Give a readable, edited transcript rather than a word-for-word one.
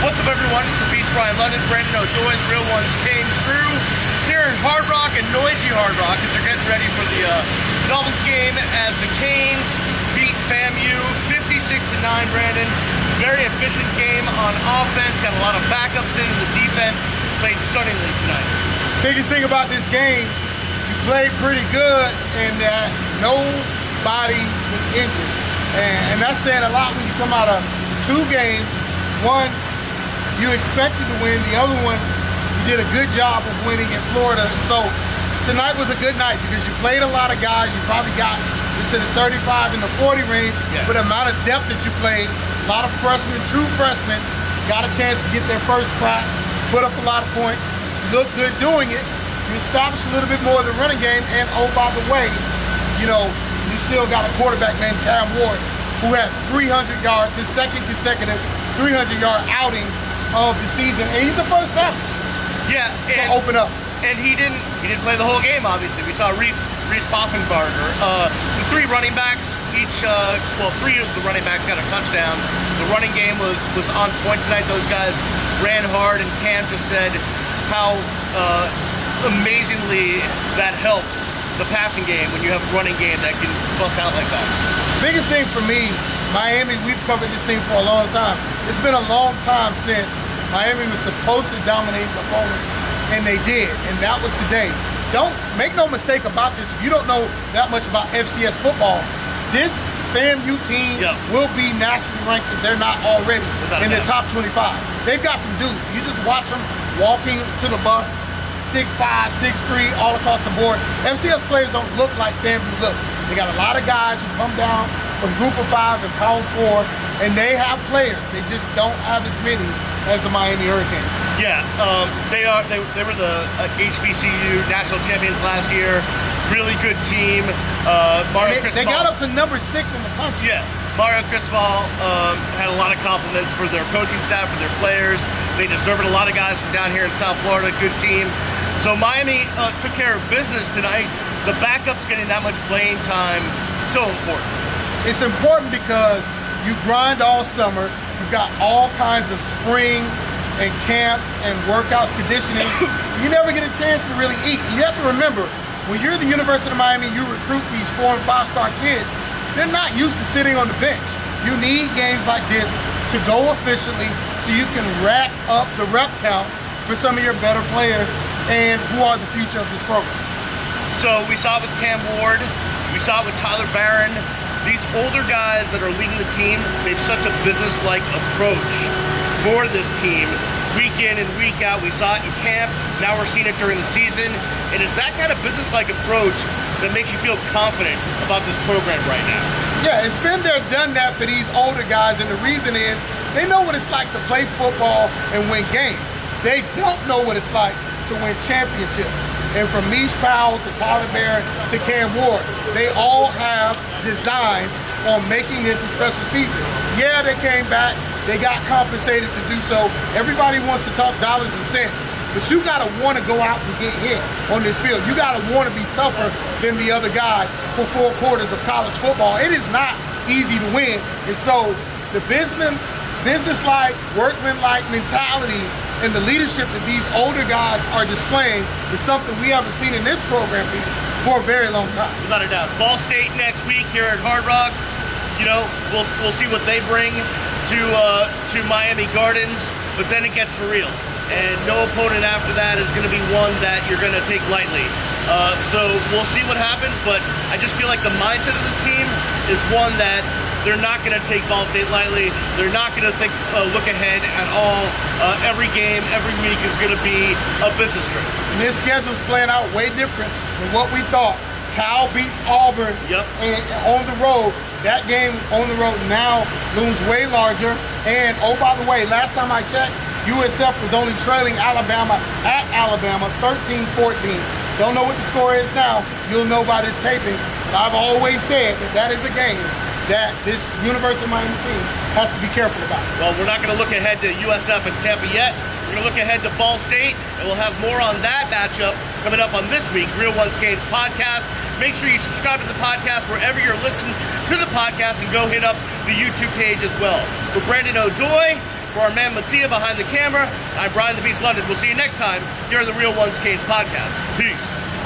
What's up, everyone? It's the Beast Brian London, Brandon O'Doy's Real Ones came through here in Hard Rock and noisy Hard Rock as they're getting ready for the Dolphins game as the Canes beat FAMU 56-9. Brandon, very efficient game on offense, got a lot of backups in, and the defense played stunningly tonight. Biggest thing about this game, you played pretty good and that nobody was injured. And that's saying a lot when you come out of two games. One, you expected to win. The other one, you did a good job of winning in Florida. So tonight was a good night because you played a lot of guys. You probably got into the 35 and the 40 range, but the amount of depth that you played, a lot of freshmen, true freshmen, got a chance to get their first crack, put up a lot of points, look good doing it. You established a little bit more of the running game, and oh, by the way, you know, you still got a quarterback named Cam Ward who had 300 yards, his second consecutive 300-yard outing of the season, and he's the first ever. Yeah, to open up. And he didn't play the whole game, obviously. We saw Reese Poffenbarger. The three running backs, three of the running backs got a touchdown. The running game was on point tonight. Those guys ran hard, and Cam just said how amazingly that helps the passing game when you have a running game that can bust out like that. Biggest thing for me, Miami, we've covered this thing for a long time. It's been a long time since Miami was supposed to dominate the opponent, and they did, and that was today. Don't make no mistake about this. If you don't know that much about FCS football, this FAMU team will be nationally ranked if they're not already in the top 25. They've got some dudes. You just watch them walking to the bus, 6'5", 6'3", all across the board. FCS players don't look like FAMU looks. They got a lot of guys who come down from Group of 5 and Power 4, and they have players. They just don't have as many as the Miami Hurricanes. Yeah, they were the HBCU national champions last year. Really good team. They got up to number 6 in the country. Yeah, Mario Cristobal had a lot of compliments for their coaching staff, for their players. They deserve it. A lot of guys from down here in South Florida, good team. So Miami took care of business tonight. The backup's getting that much playing time, so important. It's important because you grind all summer. You've got all kinds of spring and camps and workouts, conditioning. You never get a chance to really eat. You have to remember, when you're at the University of Miami, you recruit these 4- and 5-star kids. They're not used to sitting on the bench. You need games like this to go efficiently so you can rack up the rep count for some of your better players and who are the future of this program. So we saw it with Cam Ward. We saw it with Tyler Barron. These older guys that are leading the team, they have such a business-like approach for this team. Week in and week out, we saw it in camp. Now we're seeing it during the season. And it's that kind of business-like approach that makes you feel confident about this program right now. Yeah, it's been there, done that for these older guys. And the reason is they know what it's like to play football and win games. They don't know what it's like to win championships. And from Mish Powell to Tyler Barron to Cam Ward, they all have designs on making this a special season. Yeah, they came back. They got compensated to do so. Everybody wants to talk dollars and cents, but you gotta want to go out and get hit on this field. You gotta want to be tougher than the other guy for 4 quarters of college football. It is not easy to win. And so the business-like, workman-like mentality and the leadership that these older guys are displaying is something we haven't seen in this program for a very long time. Without a doubt. Ball State next week here at Hard Rock. You know, we'll see what they bring to Miami Gardens, but then it gets for real. And no opponent after that is going to be one that you're going to take lightly. So we'll see what happens, but I just feel like the mindset of this team is one that they're not going to take Ball State lightly. They're not going to look ahead at all. Every game, every week is going to be a business trip. And this schedule's playing out way different than what we thought. Cal beats Auburn and on the road. That game on the road now looms way larger. And oh, by the way, last time I checked, USF was only trailing Alabama at Alabama 13-14. Don't know what the score is now. You'll know by this taping. But I've always said that is a game that this University of Miami team has to be careful about. Well, we're not going to look ahead to USF and Tampa yet. We're going to look ahead to Ball State, and we'll have more on that matchup coming up on this week's Real Ones Canes podcast. Make sure you subscribe to the podcast wherever you're listening to the podcast, and go hit up the YouTube page as well. For Brandon O'Doy, For our man Mattia behind the camera, I'm Brian the Beast London. We'll see you next time here on the Real Ones Canes podcast. Peace.